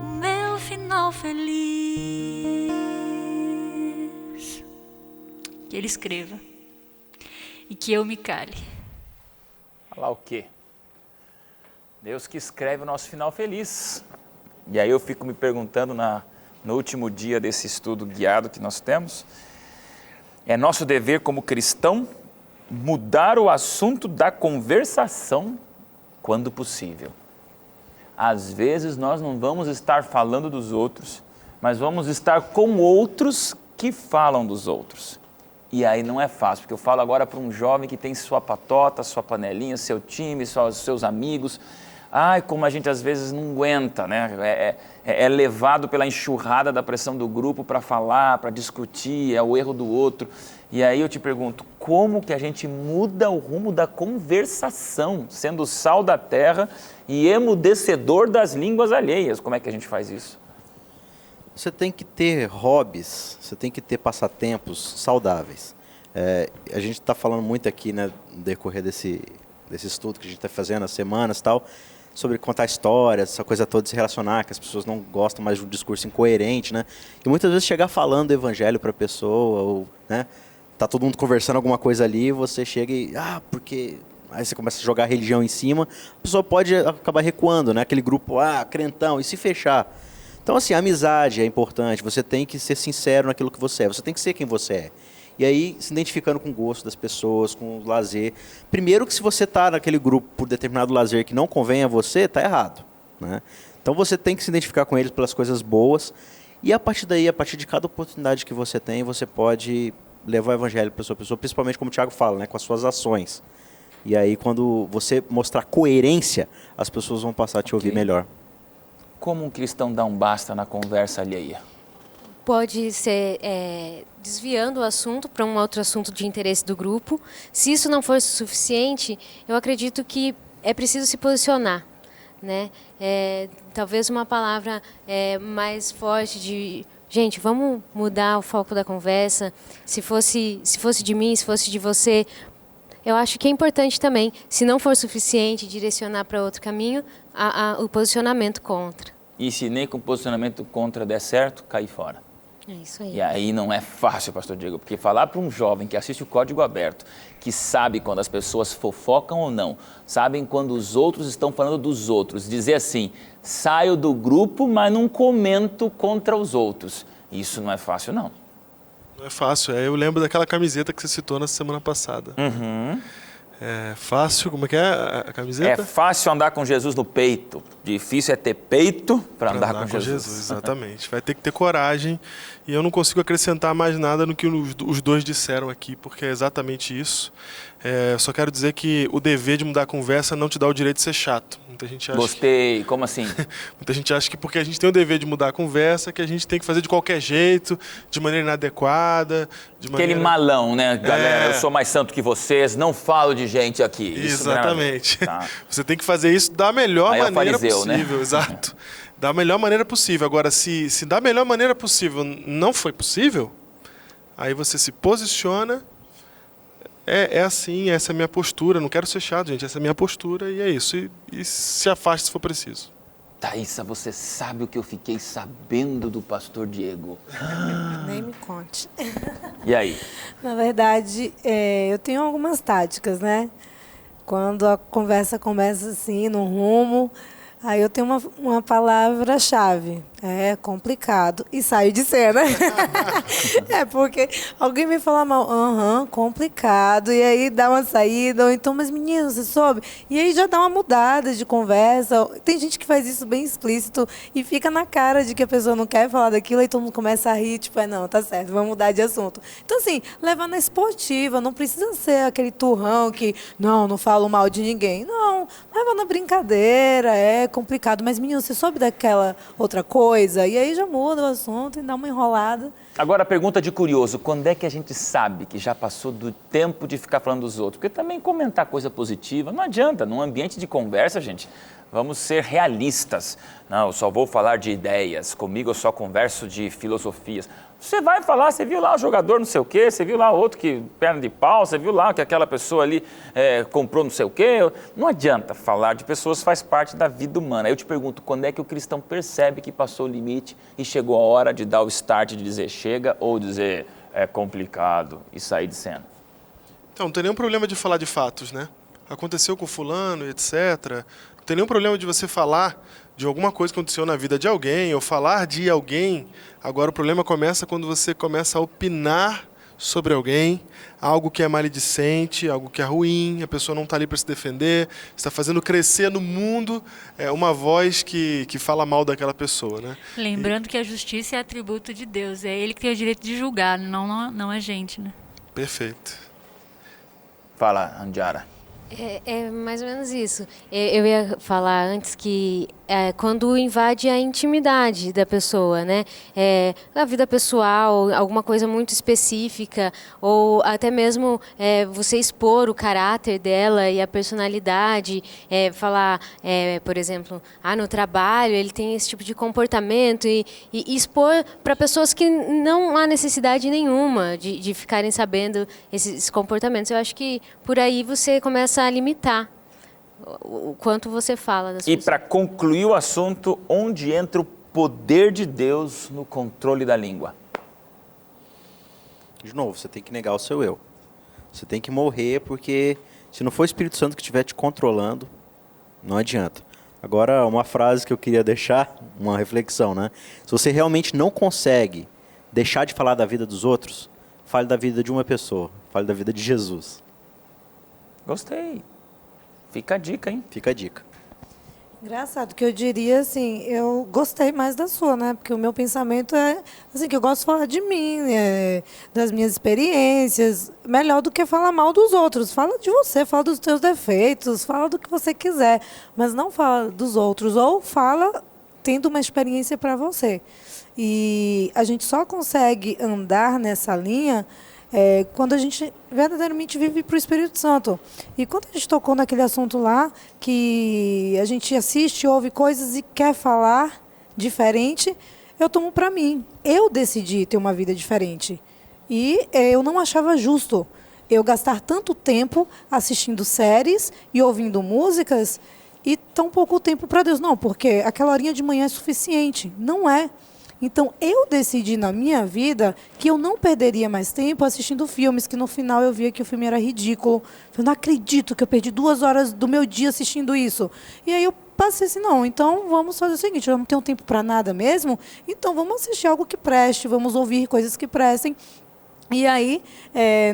O meu final feliz. Que ele escreva e que eu me cale. Falar o quê? Deus que escreve o nosso final feliz. E aí eu fico me perguntando no último dia desse estudo guiado que nós temos, é nosso dever como cristão mudar o assunto da conversação quando possível. Às vezes nós não vamos estar falando dos outros, mas vamos estar com outros que falam dos outros. E aí não é fácil, porque eu falo agora para um jovem que tem sua patota, sua panelinha, seu time, seus amigos. Ai, como a gente às vezes não aguenta, né? É levado pela enxurrada da pressão do grupo para falar, para discutir, é o erro do outro. E aí eu te pergunto, como que a gente muda o rumo da conversação, sendo sal da terra e emudecedor das línguas alheias? Como é que a gente faz isso? Você tem que ter hobbies, você tem que ter passatempos saudáveis. A gente está falando muito aqui, né, no decorrer desse estudo que a gente está fazendo, as semanas e tal, sobre contar histórias, essa coisa toda de se relacionar, que as pessoas não gostam mais de um discurso incoerente, né? E muitas vezes chegar falando do evangelho para a pessoa, ou, né, tá todo mundo conversando alguma coisa ali, você chega e, porque... Aí você começa a jogar a religião em cima, a pessoa pode acabar recuando, né? Aquele grupo, crentão, e se fechar. Então, assim, a amizade é importante, você tem que ser sincero naquilo que você é, você tem que ser quem você é. E aí, se identificando com o gosto das pessoas, com o lazer. Primeiro que se você está naquele grupo por determinado lazer que não convém a você, está errado, né? Então, você tem que se identificar com eles pelas coisas boas. E a partir daí, a partir de cada oportunidade que você tem, você pode levar o evangelho para a sua pessoa, principalmente como o Thiago fala, né, com as suas ações. E aí, quando você mostrar coerência, as pessoas vão passar a te ouvir melhor. Como um cristão dá um basta na conversa alheia? Pode ser desviando o assunto para um outro assunto de interesse do grupo. Se isso não for suficiente, eu acredito que é preciso se posicionar, né? Talvez uma palavra mais forte de... Gente, vamos mudar o foco da conversa. Se fosse de mim, se fosse de você... Eu acho que é importante também, se não for suficiente, direcionar para outro caminho, o posicionamento contra. E se nem com o posicionamento contra der certo, cair fora. É isso aí. E aí não é fácil, pastor Diego, porque falar para um jovem que assiste o Código Aberto, que sabe quando as pessoas fofocam ou não, sabem quando os outros estão falando dos outros, dizer assim, saio do grupo, mas não comento contra os outros. Isso não é fácil, não. Não é fácil. Eu lembro daquela camiseta que você citou na semana passada. Uhum. É fácil, como é que é a camiseta? É fácil andar com Jesus no peito, difícil é ter peito para andar com Jesus. Exatamente. Vai ter que ter coragem. E eu não consigo acrescentar mais nada no que os dois disseram aqui, porque é exatamente isso. Só quero dizer que o dever de mudar a conversa não te dá o direito de ser chato. Muita gente acha Gostei, como assim? Muita gente acha que porque a gente tem o dever de mudar a conversa, que a gente tem que fazer de qualquer jeito, de maneira inadequada. Aquele malão, né? Galera, eu sou mais santo que vocês, não falo de gente aqui. Exatamente. Tá. Você tem que fazer isso da melhor maneira fariseu, possível. Né? Exato. Da melhor maneira possível. Agora, se da melhor maneira possível não foi possível, aí você se posiciona. É assim, essa é a minha postura. Não quero ser chato, gente. Essa é a minha postura e é isso. E se afaste se for preciso. Thaísa, você sabe o que eu fiquei sabendo do pastor Diego? Nem me conte. E aí? Na verdade, eu tenho algumas táticas, né? Quando a conversa começa assim, no rumo, aí eu tenho uma palavra-chave. É complicado. E saio de cena. Porque alguém me fala mal. Complicado. E aí dá uma saída. Ou então, mas menino, você soube? E aí já dá uma mudada de conversa. Tem gente que faz isso bem explícito e fica na cara de que a pessoa não quer falar daquilo. E todo mundo começa a rir. Tipo, não, tá certo, vamos mudar de assunto. Então, assim, levar na esportiva. Não precisa ser aquele turrão que, não falo mal de ninguém. Não, leva na brincadeira. É complicado. Mas, menino, você soube daquela outra coisa? E aí já muda o assunto e dá uma enrolada. Agora, a pergunta de curioso, quando é que a gente sabe que já passou do tempo de ficar falando dos outros? Porque também comentar coisa positiva não adianta, num ambiente de conversa, gente, vamos ser realistas. Não, eu só vou falar de ideias, comigo eu só converso de filosofias. Você vai falar, você viu lá o jogador não sei o quê, você viu lá outro que perna de pau, você viu lá que aquela pessoa ali comprou não sei o quê. Não adianta falar de pessoas, faz parte da vida humana. Eu te pergunto, quando é que o cristão percebe que passou o limite e chegou a hora de dar o start, de dizer chega ou dizer é complicado e sair de cena? Então, não tem nenhum problema de falar de fatos, né? Aconteceu com fulano, etc. Não tem nenhum problema de você falar de alguma coisa que aconteceu na vida de alguém ou falar de alguém. Agora, o problema começa quando você começa a opinar sobre alguém, algo que é maledicente, algo que é ruim, a pessoa não está ali para se defender, está fazendo crescer no mundo uma voz que fala mal daquela pessoa, né? Lembrando que a justiça é atributo de Deus, é Ele que tem o direito de julgar, não a gente, né? Perfeito. Fala, Andiara. É mais ou menos isso. Eu ia falar antes que quando invade a intimidade da pessoa, né? A vida pessoal, alguma coisa muito específica, ou até mesmo você expor o caráter dela e a personalidade, falar, por exemplo, no trabalho ele tem esse tipo de comportamento e expor para pessoas que não há necessidade nenhuma de ficarem sabendo esses comportamentos. Eu acho que por aí você começa a limitar o quanto você fala das pessoas. E para concluir o assunto, onde entra o poder de Deus no controle da língua? De novo, você tem que negar o seu eu. Você tem que morrer, porque se não for o Espírito Santo que estiver te controlando, não adianta. Agora, uma frase que eu queria deixar, uma reflexão, né? Se você realmente não consegue deixar de falar da vida dos outros, fale da vida de uma pessoa, fale da vida de Jesus. Gostei. Fica a dica, hein? Fica a dica. Engraçado, que eu diria assim, eu gostei mais da sua, né? Porque o meu pensamento é assim, que eu gosto de falar de mim, das minhas experiências, melhor do que falar mal dos outros. Fala de você, fala dos teus defeitos, fala do que você quiser, mas não fala dos outros, ou fala tendo uma experiência para você. E a gente só consegue andar nessa linha quando a gente verdadeiramente vive para o Espírito Santo. E quando a gente tocou naquele assunto lá, que a gente assiste, ouve coisas e quer falar diferente, eu tomo para mim. Eu decidi ter uma vida diferente. E eu não achava justo eu gastar tanto tempo assistindo séries e ouvindo músicas e tão pouco tempo para Deus. Não, porque aquela horinha de manhã é suficiente. Não é. Então, eu decidi na minha vida que eu não perderia mais tempo assistindo filmes, que no final eu via que o filme era ridículo. Eu não acredito que eu perdi 2 horas do meu dia assistindo isso. E aí eu passei assim, não, então vamos fazer o seguinte, eu não tenho tempo para nada mesmo, então vamos assistir algo que preste, vamos ouvir coisas que prestem. E aí,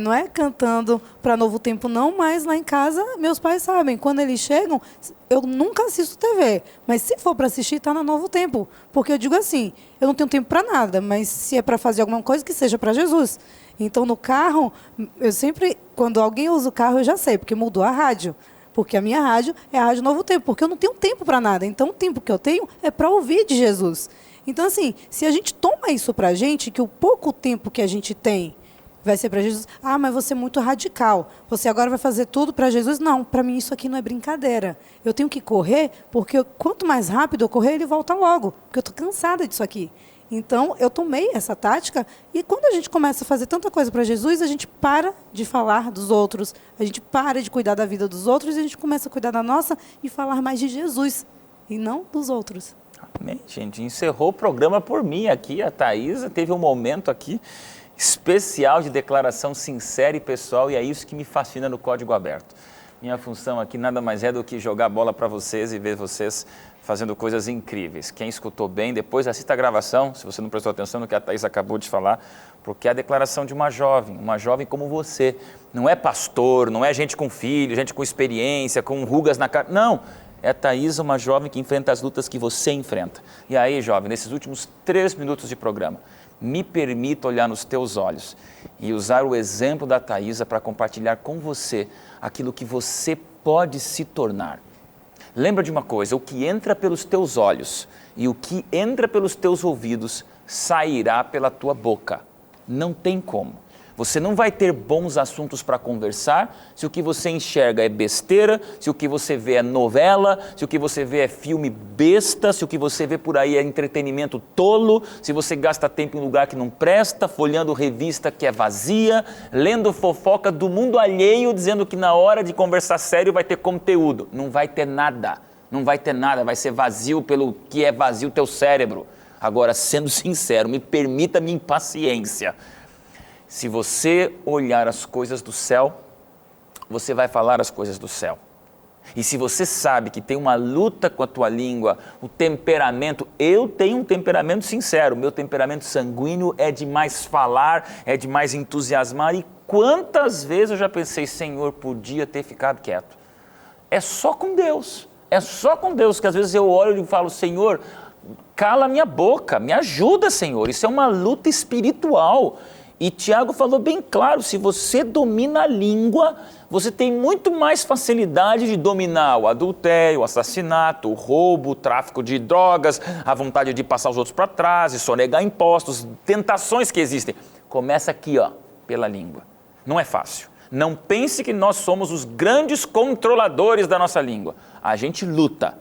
não é cantando para Novo Tempo não, mas lá em casa meus pais sabem, quando eles chegam, eu nunca assisto TV, mas se for para assistir, está na Novo Tempo. Porque eu digo assim, eu não tenho tempo para nada, mas se é para fazer alguma coisa, que seja para Jesus. Então, no carro, eu sempre, quando alguém usa o carro, eu já sei, porque mudou a rádio. Porque a minha rádio é a Rádio Novo Tempo, porque eu não tenho tempo para nada. Então, o tempo que eu tenho é para ouvir de Jesus. Então, assim, se a gente toma isso para a gente, que o pouco tempo que a gente tem vai ser para Jesus, mas você é muito radical, você agora vai fazer tudo para Jesus. Não, para mim isso aqui não é brincadeira. Eu tenho que correr, porque quanto mais rápido eu correr, ele volta logo, porque eu estou cansada disso aqui. Então, eu tomei essa tática, e quando a gente começa a fazer tanta coisa para Jesus, a gente para de falar dos outros, a gente para de cuidar da vida dos outros, e a gente começa a cuidar da nossa e falar mais de Jesus, e não dos outros. Amém, gente. Encerrou o programa por mim aqui. A Thaisa teve um momento aqui especial de declaração sincera e pessoal, e é isso que me fascina no Código Aberto. Minha função aqui nada mais é do que jogar bola para vocês e ver vocês fazendo coisas incríveis. Quem escutou bem, depois assista a gravação, se você não prestou atenção no que a Thaisa acabou de falar, porque é a declaração de uma jovem como você. Não é pastor, não é gente com filho, gente com experiência, com rugas na cara. Não, é a Thaisa, uma jovem que enfrenta as lutas que você enfrenta. E aí, jovem, nesses últimos 3 minutos de programa, me permita olhar nos teus olhos e usar o exemplo da Thaisa para compartilhar com você aquilo que você pode se tornar. Lembra de uma coisa, o que entra pelos teus olhos e o que entra pelos teus ouvidos sairá pela tua boca. Não tem como. Você não vai ter bons assuntos para conversar se o que você enxerga é besteira, se o que você vê é novela, se o que você vê é filme besta, se o que você vê por aí é entretenimento tolo, se você gasta tempo em lugar que não presta, folhando revista que é vazia, lendo fofoca do mundo alheio, dizendo que na hora de conversar sério vai ter conteúdo. Não vai ter nada, não vai ter nada, vai ser vazio pelo que é vazio o teu cérebro. Agora, sendo sincero, me permita minha impaciência. Se você olhar as coisas do céu, você vai falar as coisas do céu. E se você sabe que tem uma luta com a tua língua, o temperamento, eu tenho um temperamento sincero, meu temperamento sanguíneo é de mais falar, é de mais entusiasmar. E quantas vezes eu já pensei, Senhor, podia ter ficado quieto. É só com Deus que às vezes eu olho e falo, Senhor, cala a minha boca, me ajuda, Senhor. Isso é uma luta espiritual. E Tiago falou bem claro, se você domina a língua, você tem muito mais facilidade de dominar o adultério, o assassinato, o roubo, o tráfico de drogas, a vontade de passar os outros para trás, de sonegar impostos, tentações que existem. Começa aqui, pela língua. Não é fácil. Não pense que nós somos os grandes controladores da nossa língua. A gente luta,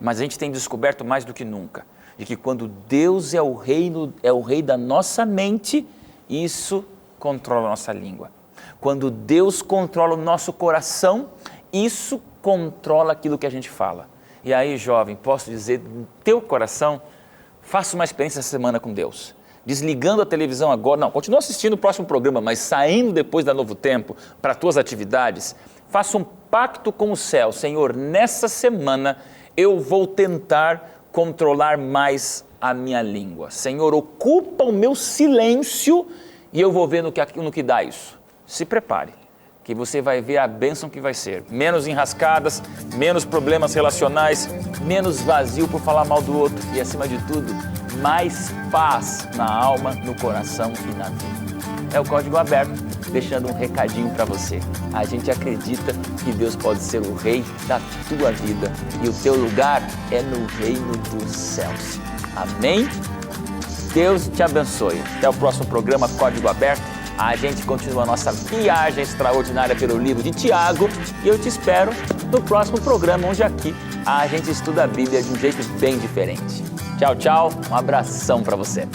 mas a gente tem descoberto mais do que nunca, de que quando Deus é o rei da nossa mente, isso controla a nossa língua. Quando Deus controla o nosso coração, isso controla aquilo que a gente fala. E aí, jovem, posso dizer, no teu coração, faça uma experiência essa semana com Deus. Desligando a televisão agora, não, continua assistindo o próximo programa, mas saindo depois da Novo Tempo para as tuas atividades, faça um pacto com o céu. Senhor, nessa semana eu vou tentar controlar mais a minha língua. Senhor, ocupa o meu silêncio e eu vou ver no que dá isso. Se prepare, que você vai ver a bênção que vai ser. Menos enrascadas, menos problemas relacionais, menos vazio por falar mal do outro e, acima de tudo, mais paz na alma, no coração e na vida. É o Código Aberto, deixando um recadinho para você. A gente acredita que Deus pode ser o rei da tua vida e o teu lugar é no reino dos céus. Amém? Deus te abençoe. Até o próximo programa Código Aberto. A gente continua a nossa viagem extraordinária pelo livro de Tiago e eu te espero no próximo programa, onde aqui a gente estuda a Bíblia de um jeito bem diferente. Tchau, tchau. Um abração para você.